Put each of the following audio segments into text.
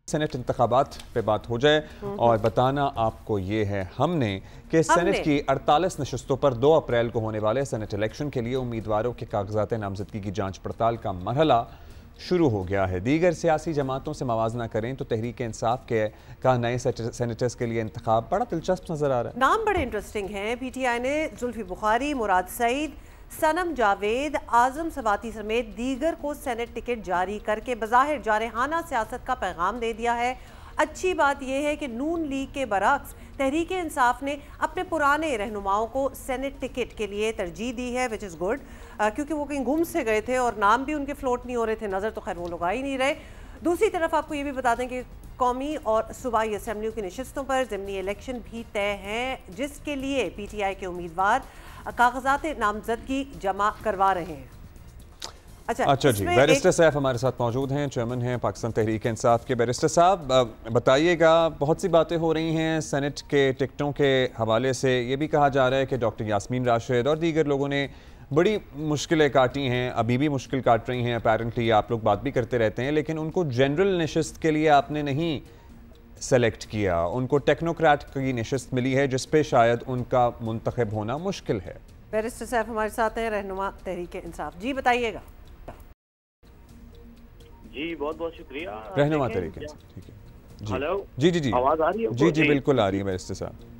Senate इंतखाबात पे बात हो जाए और बताना आपको ये है हमने कि सेनेट की 48 नशस्तों पर 2 अप्रैल को होने वाले सेनेट इलेक्शन के लिए उम्मीदवारों के कागजात नामजदगी की जांच पड़ताल का मरहला शुरू हो गया है। दीगर सियासी जमातों से मवाजना करें तो तहरीक इंसाफ का नए सेनेटर्स के लिए इंतखाब बड़ा दिलचस्प नजर आ रहा है। नाम बड़े इंटरेस्टिंग हैं। पीटीआई ने जुल्फी बुखारी, मुराद सईद, सनम जावेद, आजम सवाती समेत दीगर को सेनेट टिकट जारी करके बज़ाहिर जारहाना सियासत का पैगाम दे दिया है। अच्छी बात यह है कि नून लीग के बरक्स तहरीक इंसाफ ने अपने पुराने रहनुमाओं को सेनेट टिकट के लिए तरजीह दी है, विच इज़ गुड, क्योंकि वो कहीं गुम से गए थे और नाम भी उनके फ्लोट नहीं हो रहे थे, नज़र तो खैर वो लोग आ ही नहीं रहे। दूसरी तरफ आपको ये भी बता दें कि कौमी और सूबाई असम्बलियों की नशस्तों पर ज़िमनी इलेक्शन भी तय हैं, जिसके लिए पीटीआई के उम्मीदवार कागजात नामजदगी जमा करवा रहे हैं। अच्छा जी, बैरिस्टर साहब हमारे साथ मौजूद हैं, चेयरमैन हैं पाकिस्तान तहरीक इंसाफ के। बैरिस्टर साहब बताइएगा, बहुत सी बातें हो रही हैं सेनेट के टिकटों के हवाले से। ये भी कहा जा रहा है कि डॉक्टर यास्मीन राशिद और दीगर लोगों ने बड़ी मुश्किलें काटी हैं, अभी भी मुश्किल काट रही हैं अपैरेंटली, आप लोग बात भी करते रहते हैं, लेकिन उनको जनरल नशिस्त के लिए आपने नहीं सेलेक्ट किया, उनको टेक्नोक्रेट की नशिस्त मिली है जिस पे शायद उनका मुंतखब होना मुश्किल है। बैरिस्टर साहब हमारे साथ हैं, रहनुमा तहरीक इंसाफ। जी बताइएगा। जी बहुत बहुत शुक्रिया। रहनुमा तहरीक इंसाफ, ठीक है। हेलो जी जी जी, आवाज़ आ रही है? जी जी बिल्कुल आ रही है बैरिस्टर साहब।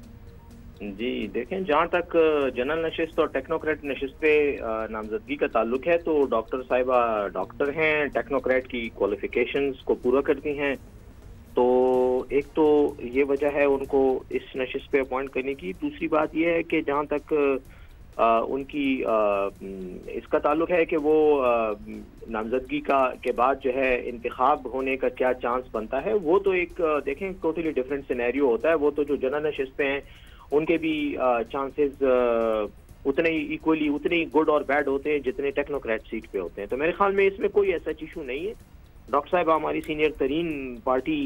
जी देखें, जहाँ तक जनरल नशिस्त और टेक्नोक्रेट नशिस्त पे नामजदगी का ताल्लुक है तो डॉक्टर साहिबा डॉक्टर हैं, टेक्नोक्रेट की क्वालिफिकेशंस को पूरा करती हैं, तो एक तो ये वजह है उनको इस नशिस्त पे अपॉइंट करने की। दूसरी बात ये है कि जहाँ तक उनकी इसका ताल्लुक है कि वो नामजदगी के बाद जो है इंतखाब होने का क्या चांस बनता है, वो तो एक देखें टोटली डिफरेंट सिनेरियो होता है। वो तो जो जनरल नशिस्त पे हैं उनके भी चांसेस उतने ही इक्वली उतने ही गुड और बैड होते हैं जितने टेक्नोक्रेट सीट पे होते हैं। तो मेरे ख्याल में इसमें कोई ऐसा इशू नहीं है। डॉक्टर साहब हमारी सीनियर तरीन पार्टी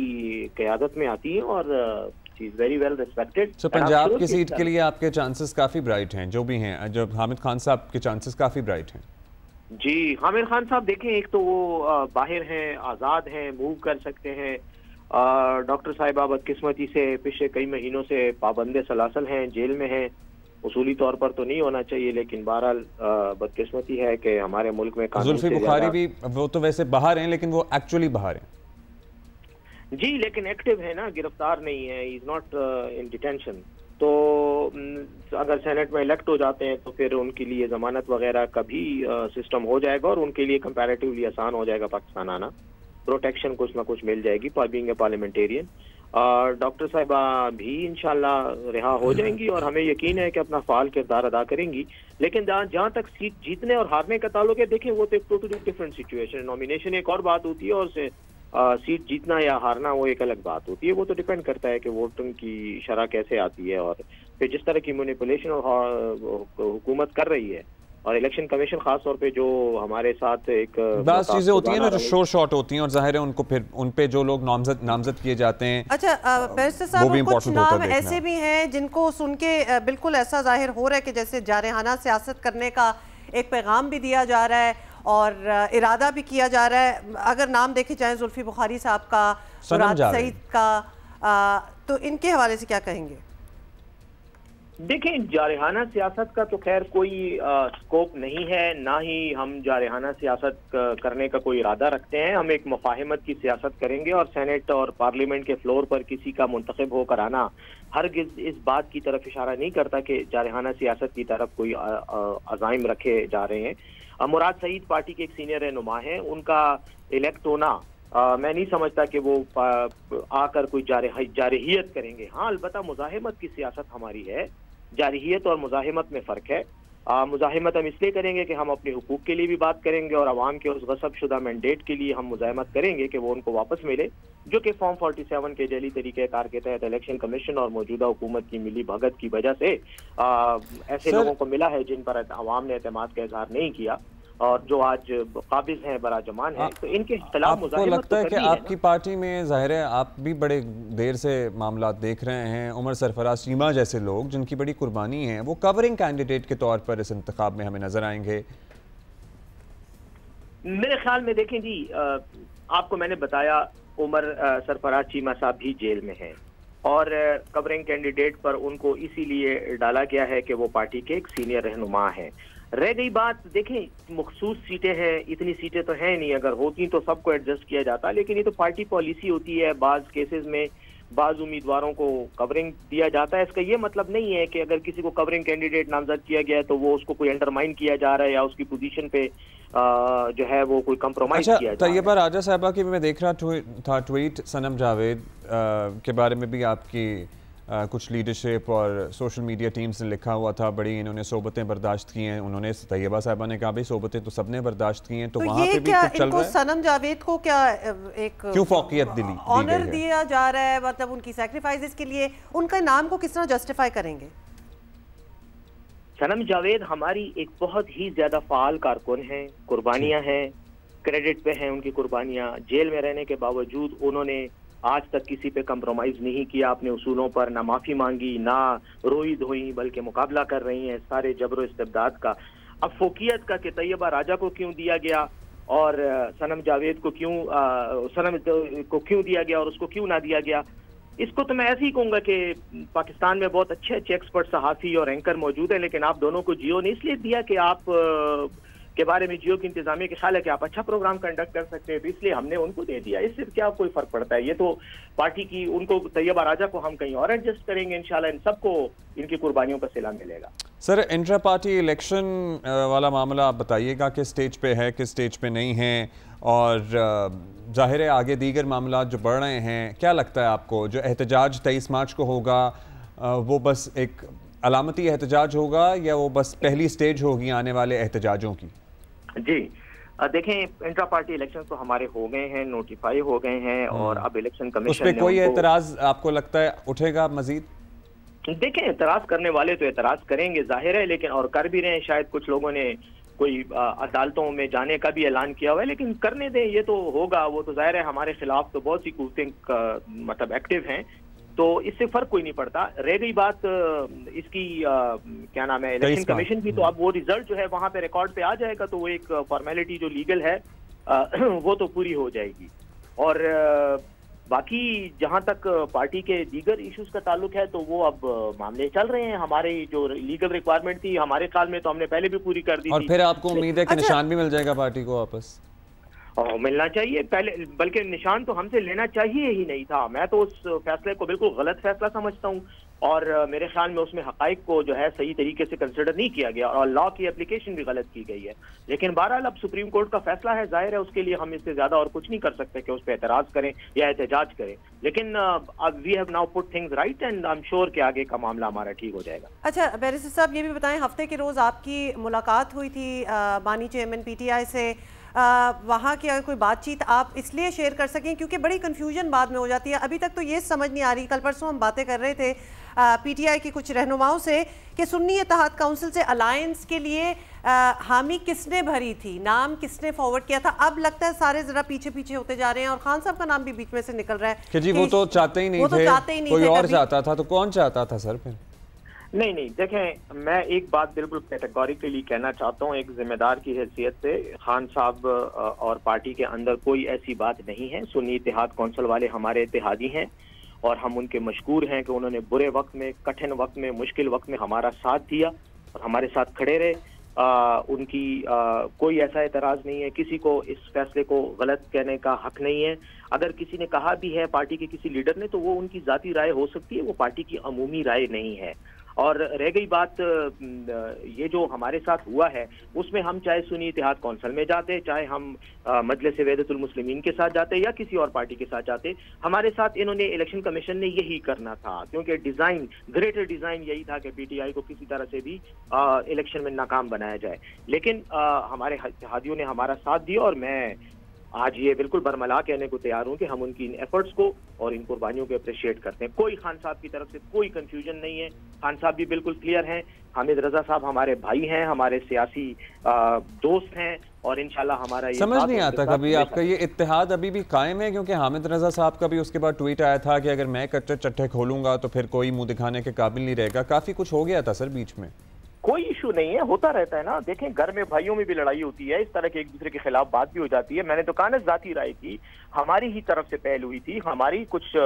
क़यादत में आती है और she is very well respected. So Punjab की सीट के लिए आपके चांसेस काफ़ी ब्राइट हैं, जो भी हैं, जब हामिद खान साहब के चांसेस काफ़ी ब्राइट हैं। जी हामिद खान साहब देखें, एक तो वो बाहर हैं, आज़ाद हैं, मूव कर सकते हैं। डॉक्टर साहिबा बदकिस्मती से पिछले कई महीनों से पाबंदे सलासल हैं, जेल में हैं। उसूली तौर पर तो नहीं होना चाहिए, लेकिन बहरहाल बदकिस्मती है कि हमारे मुल्क में जुल्फी बुखारी भी, वो तो वैसे बाहर हैं लेकिन वो एक्चुअली बाहर हैं। जी लेकिन एक्टिव है ना, गिरफ्तार नहीं है, इज नॉट इन डिटेंशन। तो अगर सेनेट में इलेक्ट हो जाते हैं तो फिर उनके लिए जमानत वगैरह का भी सिस्टम हो जाएगा और उनके लिए कंपैरेटिवली आसान हो जाएगा पाकिस्तान आना, प्रोटेक्शन कुछ ना कुछ मिल जाएगी बीइंग ए पार्लियामेंटेरियन। डॉक्टर साहिबा भी इंशाल्लाह रिहा हो जाएंगी और हमें यकीन है कि अपना फाल किरदार अदा करेंगी। लेकिन जहाँ तक सीट जीतने और हारने का ताल्लुक है, देखें वो तो एक टोटली डिफरेंट सिचुएशन है। नॉमिनेशन एक और बात होती है और सीट जीतना या हारना वो एक अलग बात होती है। वो तो डिपेंड करता है कि वोटिंग की शरह कैसे आती है और फिर जिस तरह की मैनिपुलेशन हुकूमत कर रही है और इलेक्शन कमीशन खास तौर पे जो हमारे साथ एक बात चीजें होती हैं ना जो शोर शॉट होती हैं और जाहिर है उनको फिर उन पे जो लोग नामजद किए जाते हैं। अच्छा बैरिस्टर साहब, कुछ नाम ऐसे भी हैं जिनको सुन के बिल्कुल ऐसा जाहिर हो रहा है कि जैसे जारहाना सियासत करने का एक पैगाम भी दिया जा रहा है और इरादा भी किया जा रहा है। अगर नाम देखे जाए जुल्फी बुखारी साहब का, मुराद सईद का, तो इनके हवाले से क्या कहेंगे? देखें, जारहाना सियासत का तो खैर कोई स्कोप नहीं है, ना ही हम जारहाना सियासत करने का कोई इरादा रखते हैं। हम एक मुफाहिमत की सियासत करेंगे और सेनेट और पार्लियामेंट के फ्लोर पर किसी का मुंतखब होकर आना हरगिज इस बात की तरफ इशारा नहीं करता कि जारहाना सियासत की तरफ कोई अज़ाइम रखे जा रहे हैं। मुराद सईद पार्टी के एक सीनियर रहनुमा हैं, उनका इलेक्ट होना मैं नहीं समझता कि वो आकर कोई जारहियत करेंगे। हाँ अलबत्ता मुजाहिमत की सियासत हमारी है, जारहियत और मुजाहिमत में फ़र्क है। मुजाहिमत हम इसलिए करेंगे कि हम अपने हुकूक के लिए भी बात करेंगे और आवाम के उस गसब शुदा मैंडेट के लिए हम मुजाहिमत करेंगे कि वो उनको वापस मिले, जो कि फॉर्म 47 के जली तरीक़ेकार के तहत इलेक्शन कमीशन और मौजूदा हुकूमत की मिली भगत की वजह से ऐसे लोगों को मिला है जिन पर आवाम ने एतमाद का इजहार नहीं किया और जो आज काबिज हैं, बराजमान हैं। तो इनके खिलाफ मुजाहिमत लगता है कि आपकी पार्टी में जाहिर है आप भी बड़े देर से मामला देख रहे हैं, उमर सरफराज चीमा जैसे लोग जिनकी बड़ी कुर्बानी है, वो कवरिंग कैंडिडेट के तौर पर इस इंतखाब में हमें नजर आएंगे? मेरे ख्याल में देखें जी, आपको मैंने बताया उमर सरफराज चीमा साहब भी जेल में हैं और कवरिंग कैंडिडेट पर उनको इसीलिए डाला गया है कि वो पार्टी के एक सीनियर रहनुमा हैं। रह गई बात, देखें मखसूस सीटें हैं, इतनी सीटें तो हैं नहीं, अगर होती तो सबको एडजस्ट किया जाता, लेकिन ये तो पार्टी पॉलिसी होती है। बाज केसेस में बाज उम्मीदवारों को कवरिंग दिया जाता है। इसका ये मतलब नहीं है कि अगर किसी को कवरिंग कैंडिडेट नामजद किया गया है तो वो उसको कोई अंडरमाइन किया जा रहा है या उसकी पोजीशन पे जो है वो कोई कंप्रोमाइज किया जा रहा है। तैयबा राजा साहबा की मैं देख रहा था ट्वीट सनम जावेद के बारे में भी आपकी कुछ लीडरशिप और सोशल मीडिया टीम्स ने लिखा हुआ था, बड़ी इन्होंने सोबतें बर्दाश्त की हैं। उन्होंने तैयबा साहबा ने कहा भाई सोबतें तो सबने बर्दाश्त की हैं, तो वहाँ पे भी कुछ चल रहा है। सनम जावेद को क्या एक क्यों फौकियत दी ऑनर दिया जा रहा है, मतलब उनकी सैक्रिफाइसेस के लिए उनका नाम को किस तरह जस्टिफाई करेंगे? सनम जावेद हमारी एक बहुत ही ज्यादा फाल कारकुन हैं, कुर्बानियां हैं, क्रेडिट पे हैं उनकी कुर्बानियां। जेल में रहने के बावजूद उन्होंने आज तक किसी पे कंप्रोमाइज नहीं किया अपने उसूलों पर, ना माफी मांगी, ना रोई धोई, बल्कि मुकाबला कर रही हैं सारे जबरो इस्तेबदाद का। अब फोकियत का कि तैयबा राजा को क्यों दिया गया और सनम जावेद को क्यों दिया गया और उसको क्यों ना दिया गया, इसको तो मैं ऐसे ही कहूंगा कि पाकिस्तान में बहुत अच्छे अच्छे एक्सपर्ट सहाफ़ी और एंकर मौजूद हैं, लेकिन आप दोनों को जियो ने इसलिए दिया कि आप के बारे में जियो की इंतजामिया के ख्याल है कि आप अच्छा प्रोग्राम कंडक्ट कर सकते हैं, तो इसलिए हमने उनको दे दिया। इससे क्या कोई फर्क पड़ता है? ये तो पार्टी की, उनको तैयबा राजा को हम कहीं और एडजस्ट करेंगे, इंशाल्लाह इन सबको इनकी कुर्बानियों का सिला मिलेगा। सर, इंट्रा पार्टी इलेक्शन वाला मामला आप बताइएगा, किस स्टेज पे है, किस स्टेज पे नहीं है, और जाहिर है आगे दीगर मामला जो बढ़ रहे हैं, क्या लगता है आपको जो एहतजाज 23 मार्च को होगा वो बस एक अलामती एहतजाज होगा या वो बस पहली स्टेज होगी आने वाले एहतजाजों की? जी देखें, इंट्रा पार्टी इलेक्शन तो हमारे हो गए हैं, नोटिफाई हो गए हैं और अब इलेक्शन कमीशन उस पर कोई एतराज आपको लगता है उठेगा मजीद? देखें, एतराज करने वाले तो एतराज करेंगे जाहिर है, लेकिन और कर भी रहे हैं। शायद कुछ लोगों ने कोई अदालतों में जाने का भी ऐलान किया हुआ है, लेकिन करने दें, ये तो होगा। वो तो जाहिर है हमारे खिलाफ तो बहुत सी कुव्वतें मतलब एक्टिव हैं, तो इससे फर्क कोई नहीं पड़ता। रह गई बात इसकी क्या नाम है, इलेक्शन कमीशन की, तो अब वो रिजल्ट जो है वहां पे रिकॉर्ड पे आ जाएगा, तो वो एक फॉर्मेलिटी जो लीगल है वो तो पूरी हो जाएगी। और बाकी जहां तक पार्टी के दीगर इश्यूज का ताल्लुक है तो वो अब मामले चल रहे हैं। हमारी जो लीगल रिक्वायरमेंट थी हमारे ख्याल में तो हमने पहले भी पूरी कर दी और थी। फिर आपको उम्मीद है कि निशान भी मिल जाएगा पार्टी को वापस? मिलना चाहिए पहले, बल्कि निशान तो हमसे लेना चाहिए ही नहीं था। मैं तो उस फैसले को बिल्कुल गलत फैसला समझता हूँ और मेरे ख्याल में उसमें हकाइक को जो है सही तरीके से कंसिडर नहीं किया गया और लॉ की एप्लीकेशन भी गलत की गई है। लेकिन बहरहाल अब सुप्रीम कोर्ट का फैसला है, जाहिर है उसके लिए हम इससे ज्यादा और कुछ नहीं कर सकते कि उस पर एतराज करें या एहतजाज करें। लेकिन अब we have now put things right and I am sure कि आगे का मामला हमारा ठीक हो जाएगा। अच्छा बैरिस्टर साहब, ये भी बताएं, हफ्ते के रोज आपकी मुलाकात हुई थी बानी चेयरमैन PTI से, वहाँ की अगर कोई बातचीत आप इसलिए शेयर कर सकें क्योंकि बड़ी कन्फ्यूजन बाद में हो जाती है। अभी तक तो ये समझ नहीं आ रही, कल परसों हम बातें कर रहे थे PTI की कुछ रहनुमाओं से कि सुन्नी इत्तेहाद काउंसिल से अलायंस के लिए हामी किसने भरी थी, नाम किसने फॉरवर्ड किया था। अब लगता है सारे जरा पीछे पीछे होते जा रहे हैं और खान साहब का नाम भी बीच में से निकल रहा है कि जी वो तो चाहते ही नहीं थे, कोई और चाहता था। तो कौन चाहता था सर फिर? नहीं, देखें, मैं एक बात बिल्कुल कैटेगोरिकली कहना चाहता हूँ एक जिम्मेदार की हैसियत से, खान साहब और पार्टी के अंदर कोई ऐसी बात नहीं है। सुन्नी इत्तेहाद कौंसिल वाले हमारे इत्तेहादी हैं और हम उनके मशकूर हैं कि उन्होंने बुरे वक्त में, कठिन वक्त में, मुश्किल वक्त में हमारा साथ दिया और हमारे साथ खड़े रहे। उनकी कोई ऐसा एतराज़ नहीं है, किसी को इस फैसले को गलत कहने का हक नहीं है। अगर किसी ने कहा भी है पार्टी के किसी लीडर ने, तो वो उनकी ज़ाती राय हो सकती है, वो पार्टी की अमूमी राय नहीं है। और रह गई बात ये जो हमारे साथ हुआ है उसमें हम चाहे सुन्नी इत्तेहाद कौंसिल में जाते, चाहे हम मजलिस वेहदतुल मुस्लिमीन के साथ जाते या किसी और पार्टी के साथ जाते, हमारे साथ इन्होंने इलेक्शन कमीशन ने यही करना था, क्योंकि डिजाइन, ग्रेटर डिजाइन यही था कि PTI को किसी तरह से भी इलेक्शन में नाकाम बनाया जाए। लेकिन हमारे इत्तेहादियों ने हमारा साथ दिया और मैं आज ये बिल्कुल बरमला कहने को तैयार हूं कि हम उनकी इन एफर्ट्स को और इन कुर्बानियों को अप्रिशिएट करते हैं। कोई खान साहब की तरफ से कोई कंफ्यूजन नहीं है, खान साहब भी बिल्कुल क्लियर हैं। हामिद रजा साहब हमारे भाई हैं, हमारे सियासी दोस्त हैं और इंशाल्लाह हमारा ये समझ नहीं आता कभी आपका ये इत्तेहाद अभी भी कायम है, क्योंकि हामिद रजा साहब का भी उसके बाद ट्वीट आया था कि अगर मैं कच्चे चट्टे खोलूंगा तो फिर कोई मुंह दिखाने के काबिल नहीं रहेगा। काफी कुछ हो गया था सर बीच में। कोई इशू नहीं है, होता रहता है ना। देखें, घर में भाइयों में भी लड़ाई होती है, इस तरह के एक दूसरे के खिलाफ बात भी हो जाती है। मैंने तो कहा ना, जाती राय की हमारी ही तरफ से पहल हुई थी। हमारी कुछ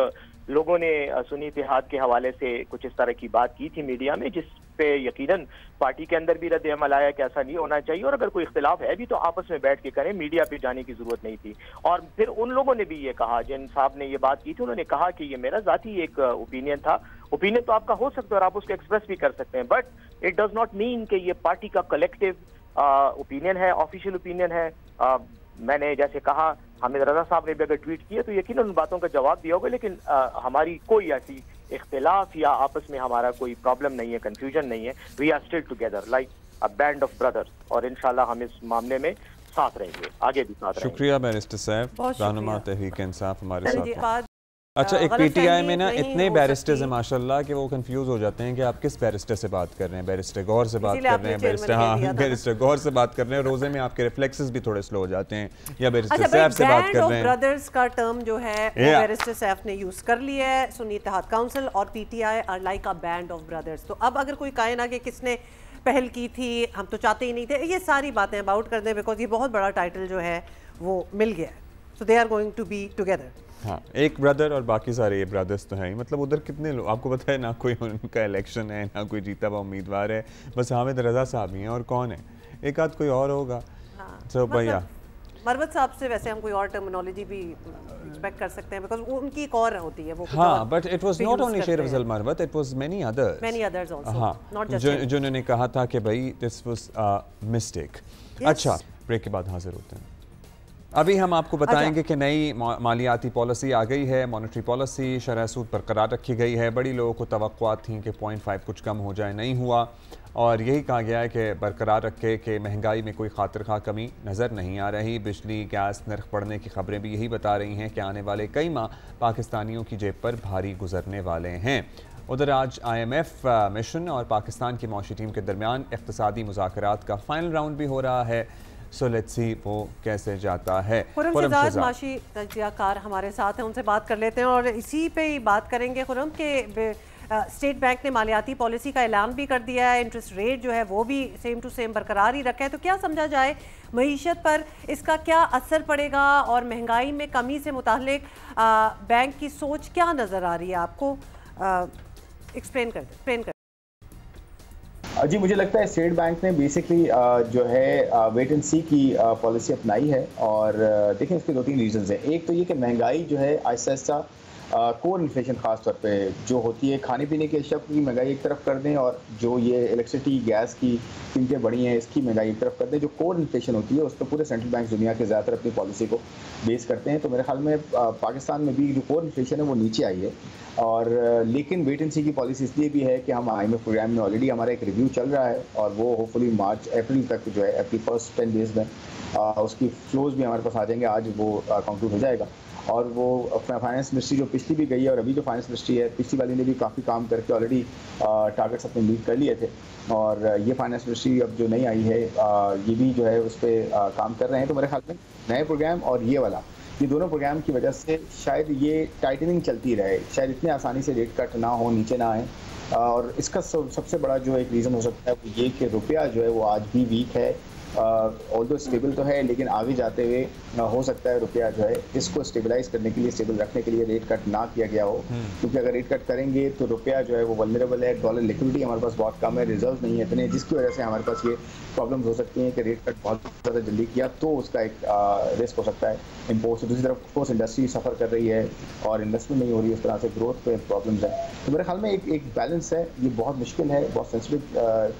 लोगों ने सुन्नी इत्तेहाद के हवाले से कुछ इस तरह की बात की थी मीडिया में, जिस पे यकीनन पार्टी के अंदर भी रद्द अमल आया कि ऐसा नहीं होना चाहिए, और अगर कोई इख्तिलाफ है भी तो आपस में बैठ के करें, मीडिया पे जाने की जरूरत नहीं थी। और फिर उन लोगों ने भी ये कहा, जिन साहब ने ये बात की थी, उन्होंने कहा कि ये मेरा जाती एक ओपिनियन था। ओपिनियन तो आपका हो सकता है और आप उसको एक्सप्रेस भी कर सकते हैं, but it does not mean कि ये पार्टी का कलेक्टिव ओपिनियन है, ऑफिशियल ओपिनियन है। मैंने जैसे कहा, हामिद रजा साहब ने भी अगर ट्वीट किया तो यकीनन उन बातों का जवाब दिया होगा, लेकिन हमारी कोई ऐसी इख्तिलाफ या आपस में हमारा कोई प्रॉब्लम नहीं है, कंफ्यूजन नहीं है। We are still together like a band of brothers, और इंशाल्लाह हम इस मामले में साथ रहेंगे, आगे भी साथ रहेंगे। शुक्रिया बैरिस्टर साहब, रहनुमा तहरीक इंसाफ हमारे साथ। अच्छा, एक पीटीआई में ना इतने बैरिस्टर्स हैं माशाल्लाह कि वो कंफ्यूज हो जाते हैं कि आप किस बैरिस्टर से बात कर रहे हैं। बैरिस्टर गौर से बात कर रहे हैं, बैरिस्टर गौर से बात कर रहे हैं, रोजे में आपके रिफ्लेक्सेस भी थोड़े स्लो हो जाते हैं, या बैरिस्टर सैफ से बात कर रहे हैं। ब्रदर्स का टर्म जो है वो बैरिस्टर सैफ ने यूज कर लिया है। सुन्नी इत्तेहाद काउंसिल और PTI are like a band of brothers. तो अब अगर कोई कहे ना कि किसने पहल की थी, हम तो चाहते ही नहीं थे, ये सारी बातें अबाउट कर दें, बिकॉज ये बहुत बड़ा टाइटल जो है वो मिल गया है। So they are going to be together. हाँ, एक ब्रदर और बाकी सारे ये ब्रदर्स तो हैं ही। मतलब उधर कितने लोग, आपको पता है ना, कोई उनका इलेक्शन है ना कोई जीता हुआ उम्मीदवार है, बस हामिद रजा साहब ही हैं, और कौन है, एक आध कोई और होगा। तो भैया मरवत साहब से वैसे हम कोई और टर्मिनोलॉजी भी एक्सपेक्ट कर सकते हैं, बिकॉज़ उनकी एक और होती है वो। हाँ, but it was not only Sher Afzal Marwat, it was many others also. हाँ, नॉट जस्ट जो उन्होंने कहा था कि भाई दिस वाज अ मिस्टेक। अच्छा, ब्रेक के बाद हाजिर होते हैं। अभी हम आपको बताएंगे कि नई मालियाती पॉलिसी आ गई है, मॉनेटरी पॉलिसी, शरह सूद बरकरार रखी गई है। बड़ी लोगों को तवक्कुआत थी कि 0.5 कुछ कम हो जाए, नहीं हुआ, और यही कहा गया है कि बरकरार रखे कि महंगाई में कोई खातिर खा कमी नज़र नहीं आ रही। बिजली गैस नर्ख बढ़ने की खबरें भी यही बता रही हैं कि आने वाले कई माह पाकिस्तानियों की जेब पर भारी गुजरने वाले हैं। उधर आज IMF मिशन और पाकिस्तान की मौशी टीम के दरमियान इक़्तिसादी मुज़ाकरात का फाइनल राउंड भी हो रहा है। सो लेट्स सी वो कैसे जाता है। खुर्रम माशी तजियाकार हमारे साथ हैं, उनसे बात कर लेते हैं, और इसी पे ही बात करेंगे खुर्रम के स्टेट बैंक ने मालियाती पॉलिसी का ऐलान भी कर दिया है, इंटरेस्ट रेट जो है वो भी सेम टू सेम बरकरार ही रखा है। तो क्या समझा जाए मईशत पर इसका क्या असर पड़ेगा, और महंगाई में कमी से मुताल्लिक बैंक की सोच क्या नज़र आ रही है आपको? एक्सप्लेन कर। जी, मुझे लगता है स्टेट बैंक ने बेसिकली जो है वेट एंड सी की पॉलिसी अपनाई है, और देखें इसके 2-3 रीजंस हैं। एक तो ये कि महंगाई जो है आहिस्ता आहिस्ता कोर इन्फ्लेशन खास तौर पे जो होती है, खाने पीने के अशिया की महंगाई एक तरफ कर दें, और जो ये इलेक्ट्रिसिटी गैस की कीमतें बढ़ी हैं इसकी महंगाई एक तरफ कर दें। जो कोर इन्फ्लेशन होती है उस पर पूरे सेंट्रल बैंक दुनिया के ज़्यादातर अपनी पॉलिसी को बेस करते हैं। तो मेरे ख्याल में पाकिस्तान में भी जो कोर इन्फ्लेशन है वो नीचे आई है, और लेकिन वेट एंड सी की पॉलिसी इसलिए भी है कि हम IMF प्रोग्राम में ऑलरेडी हमारा एक रिव्यू चल रहा है, और वो होपफुली अप्रैल तक जो है अपनी फर्स्ट 10 डेज में उसकी फ्लोज भी हमारे पास आ जाएंगे। आज वो कंक्लूड हो जाएगा, और वो अपना फाइनेंस मिनिस्ट्री जो पिछली भी गई है और अभी जो फाइनेंस मिनिस्ट्री है, पिछली वाली ने भी काफ़ी काम करके ऑलरेडी टारगेट्स अपने मीट कर लिए थे, और ये फाइनेंस मिनिस्ट्री अब जो नई आई है ये भी जो है उस पर काम कर रहे हैं। तो मेरे ख्याल में नए प्रोग्राम और ये वाला, ये दोनों प्रोग्राम की वजह से शायद ये टाइटनिंग चलती रहे, शायद इतने आसानी से रेट कट ना हो, नीचे ना आए। और इसका सबसे बड़ा जो एक रीज़न हो सकता है वो ये कि रुपया जो है वो आज भी वीक है, ऑल्दो स्टेबल तो है, लेकिन आगे जाते हुए हो सकता है रुपया जो है इसको स्टेबलाइज करने के लिए, स्टेबल रखने के लिए रेट कट ना किया गया हो, क्योंकि अगर रेट कट करेंगे तो रुपया जो है वो वल्नरेबल है। डॉलर लिक्विडिटी हमारे पास बहुत कम है, रिजर्व नहीं है इतने, जिसकी वजह से हमारे पास ये प्रॉब्लम्स हो सकती हैं कि रेट कट बहुत ज़्यादा जल्दी किया तो उसका एक रिस्क हो सकता है इम्पोर्ट से। दूसरी तरफ ऑफकोर्स इंडस्ट्री सफ़र कर रही है और इन्वेस्टमेंट नहीं हो रही है, उस तरह से ग्रोथ पे प्रॉब्लम्स है। तो मेरे ख्याल में एक बैलेंस है, ये बहुत मुश्किल है, बहुत सेंसिटिव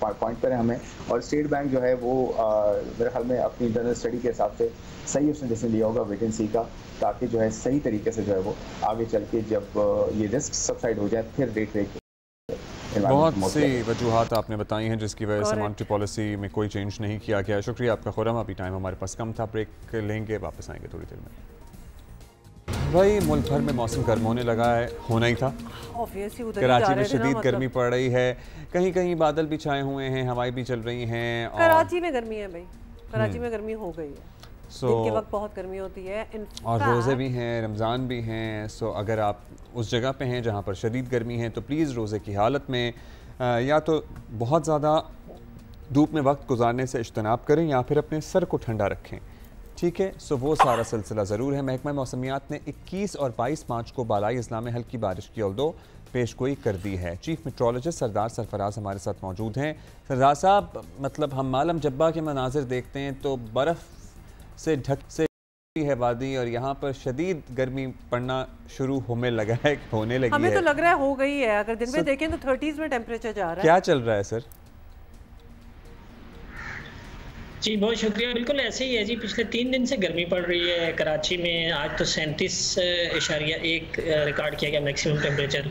पॉइंट पर है हमें, और स्टेट बैंक जो है वो मेरे ख्याल में अपनी इंटरनल स्टडी के हिसाब से सही उसने डिसीजन लिया होगा वेट एंड सी का, ताकि जो है सही तरीके से जो है वो आगे चल के जब ये रिस्क सबसाइड हो जाए फिर रेट बहुत सी वजूहात आपने बताई हैं जिसकी वजह से मॉनेटरी पॉलिसी में कोई चेंज नहीं किया गया। शुक्रिया आपका खुर्रम। अभी टाइम हमारे पास कम था, ब्रेक लेंगे, वापस आएंगे थोड़ी देर में। भाई मुल्क भर में मौसम गर्म होने लगा है, होना ही था। कराची में शदीद गर्मी पड़ रही है, कहीं कहीं बादल भी छाए हुए हैं, हवाएं भी चल रही हैं। कराची में गर्मी है भाई, कराची में गर्मी हो गई है, दिन के वक्त बहुत गर्मी होती है, और रोज़े भी हैं, रमज़ान भी हैं। सो अगर आप उस जगह पे हैं जहाँ पर शदीद गर्मी है तो प्लीज़ रोज़े की हालत में या तो बहुत ज़्यादा धूप में वक्त गुजारने से इज्तनाब करें या फिर अपने सर को ठंडा रखें। ठीक है, सो वो सारा सिलसिला ज़रूर है। महकमा मौसमियात ने 21 और 22 मार्च को बालाई अजला में हल्की बारिश की ऑल्दो पेशगोई कर दी है। चीफ मेट्रोलॉजिस्ट सरदार सरफराज हमारे साथ मौजूद हैं। सरदार साहब, मतलब हम मालम जब्बा के मनाजिर देखते हैं तो बर्फ़ से ढक से है वादी और यहाँ पर शदीद गर्मी पड़ना शुरू होने लगी है। हमें तो लग रहा है हो गई है। अगर दिन में देखें तो 30s में टेम्परेचर जा रहा है। क्या चल रहा है सर? जी बहुत शुक्रिया। बिल्कुल ऐसे ही है जी, पिछले 3 दिन से गर्मी पड़ रही है कराची में। आज तो 37.1 रिकॉर्ड किया गया मैक्सिमम टेम्परेचर,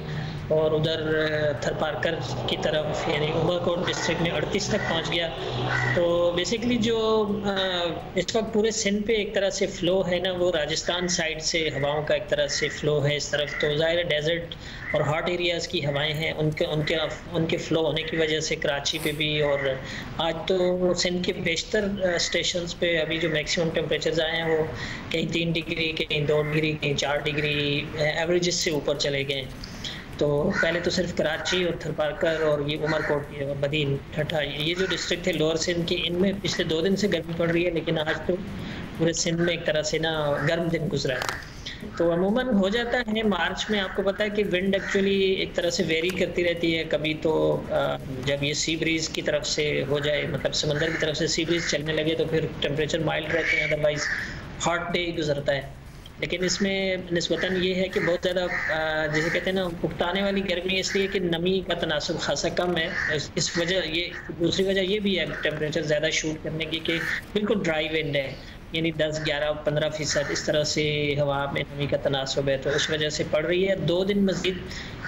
और उधर थरपारकर की तरफ यानी उमरकोट डिस्ट्रिक्ट में 38 तक पहुंच गया। तो बेसिकली जो इस वक्त पूरे सिंध पे एक तरह से फ़्लो है ना, वो राजस्थान साइड से हवाओं का एक तरह से फ़्लो है इस तरफ। तो ज़ाहिर डेजर्ट और हॉट एरियाज़ की हवाएं हैं, उनके फ़्लो होने की वजह से कराची पे भी, और आज तो सिंध के बेशतर स्टेशंस पे अभी जो मैक्सिमम टेम्परेचर्स आए हैं वो कहीं 3 डिग्री, कहीं 2 डिग्री, कहीं 4 डिग्री एवरेजेस से ऊपर चले गए। तो पहले तो सिर्फ कराची और थरपारकर और ये उमरकोट और बदीन ठट्ठा, ये जो डिस्ट्रिक्ट थे लोअर सिंध के, इनमें पिछले 2 दिन से गर्मी पड़ रही है, लेकिन आज तो पूरे सिंध में एक तरह से ना गर्म दिन गुजरा है। तो अमूमन हो जाता है मार्च में, आपको पता है कि विंड एक्चुअली एक तरह से वेरी करती रहती है। कभी तो जब ये सी ब्रीज की तरफ से हो जाए, मतलब समंदर की तरफ से सी ब्रीज चलने लगे तो फिर टेम्परेचर माइल्ड रहते हैं, अदरवाइज हॉट डे गुजरता है। लेकिन इसमें निस्बतन ये है कि बहुत ज़्यादा जैसे कहते हैं ना उकताने वाली गर्मी, इसलिए कि नमी का तनासुब खासा कम है। इस वजह ये दूसरी वजह ये भी है टेम्परेचर ज़्यादा शूट करने की कि बिल्कुल ड्राई विंड है, यानी 10, 11, 15% इस तरह से हवा में नमी का तनासुब है, तो उस वजह से पड़ रही है। 2 दिन मज़ीद,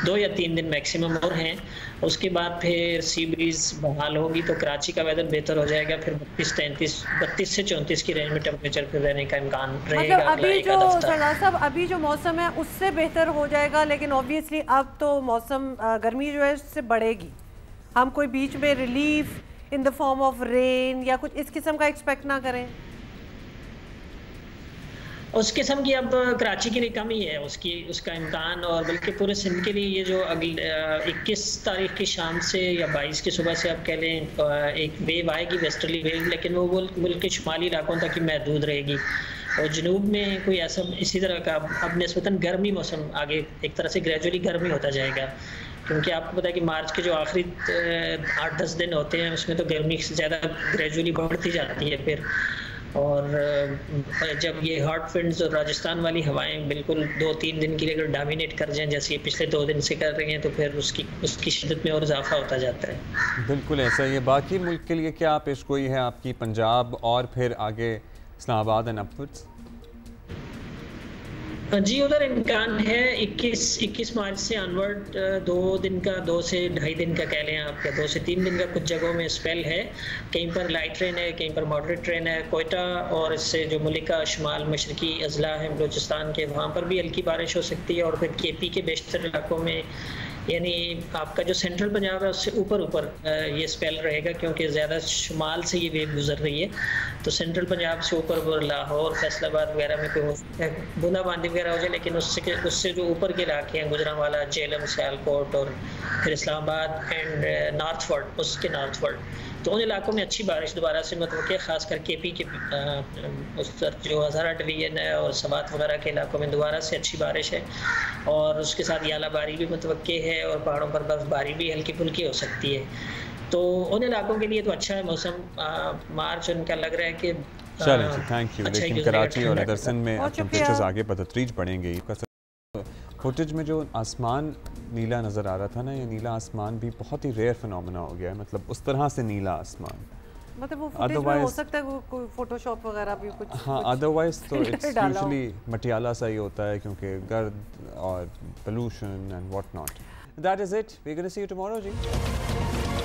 2 या 3 दिन मैक्सिमम और हैं, उसके बाद फिर सी ब्रीज बहाल होगी तो कराची का वेदर बेहतर हो जाएगा। फिर 32 से 34 की रेंज में टेम्परेचर फिर रहने का इम्कान रहेगा। मतलब अभी जो सरदार साहब अभी जो मौसम है उससे बेहतर हो जाएगा, लेकिन ऑब्वियसली अब तो मौसम गर्मी जो है उससे बढ़ेगी। हम कोई बीच में relief in the form of rain या कुछ इस किस्म का एक्सपेक्ट ना करें। उस किस्म की अब कराची के लिए कम ही है उसका इम्कान, और बल्कि पूरे सिंध के लिए ये जो अगले 21 तारीख की शाम से या 22 की सुबह से आप कह लें एक वेव आएगी, वेस्टर्ली वेव, लेकिन वो मुल्क के शुमाली इलाकों तक ही महदूद रहेगी। और जनूब में कोई ऐसा इसी तरह का अब निस्बतन गर्मी मौसम आगे एक तरह से ग्रेजुअली गर्मी होता जाएगा, क्योंकि आपको पता है कि मार्च के जो आखिरी 8-10 दिन होते हैं उसमें तो गर्मी ज़्यादा ग्रेजुअली बढ़ती जाती है फिर। और जब ये हॉट विंड्स और राजस्थान वाली हवाएं बिल्कुल 2-3 दिन के लिए अगर डोमिनेट कर जाएं जैसे ये पिछले 2 दिन से कर रही हैं, तो फिर उसकी शिद्दत में और इजाफा होता जाता है। बिल्कुल ऐसा ही है। बाकी मुल्क के लिए क्या पेशगोई है आपकी, पंजाब और फिर आगे इस्लामाबाद एंड अपवर्ड्स? जी उधर इम्कान है 21 मार्च से अनवर्ड 2 से ढाई दिन का कह लें आप, या 2 से 3 दिन का कुछ जगहों में स्पेल है। कहीं पर लाइट रेन है, कहीं पर मॉडरेट रेन है। कोयटा और इससे जो मुल्क का शुमाल मशरकी अजला है बलूचिस्तान के, वहाँ पर भी हल्की बारिश हो सकती है। और फिर केपी के बेशतर इलाकों में, यानी आपका जो सेंट्रल पंजाब है उससे ऊपर ये स्पेल रहेगा, क्योंकि ज़्यादा शुमाल से ये वेव गुजर रही है। तो सेंट्रल पंजाब से ऊपर लाहौर, फैसलाबाद वगैरह में कोई हो सकता है बूंदाबांदी वगैरह हो जाए, लेकिन उससे जो ऊपर के इलाके हैं गुजरांवाला, जेलम, सियालकोट और फिर इस्लामाबाद एंड नॉर्थवर्ड, उसके नॉर्थवर्ड, तो उन इलाकों में अच्छी बारिश दोबारा से मतवक्की, खासकर केपी के उस तरफ जो हज़ारा डिवीजन है और सवात वगैरह के इलाकों में दोबारा से अच्छी बारिश है। और उसके साथ यालाबारी भी मतवक्की है और पहाड़ों पर बर्फबारी भी हल्की फुल्की हो सकती है। तो उन इलाकों के लिए तो अच्छा है मौसम। मार्च उनका लग रहा है कि चलिए थैंक यू। लेकिन कराची और इधर सिंध में टेम्परेचर्स आगे बदतरीज बढ़ेंगे। फुटेज में जो आसमान नीला नज़र आ रहा था ना, ये नीला आसमान भी बहुत ही रेयर फिनोमेना हो गया है, मतलब उस तरह से नीला आसमान, मतलब वो फुटेज में हो सकता है कोई फोटोशॉप वगैरह भी कुछ। हाँ अदरवाइज तो इट्स यूजुअली मटियाला सा ही होता है, क्योंकि गर्द और pollution and what not. That is it, we are gonna see you tomorrow ji.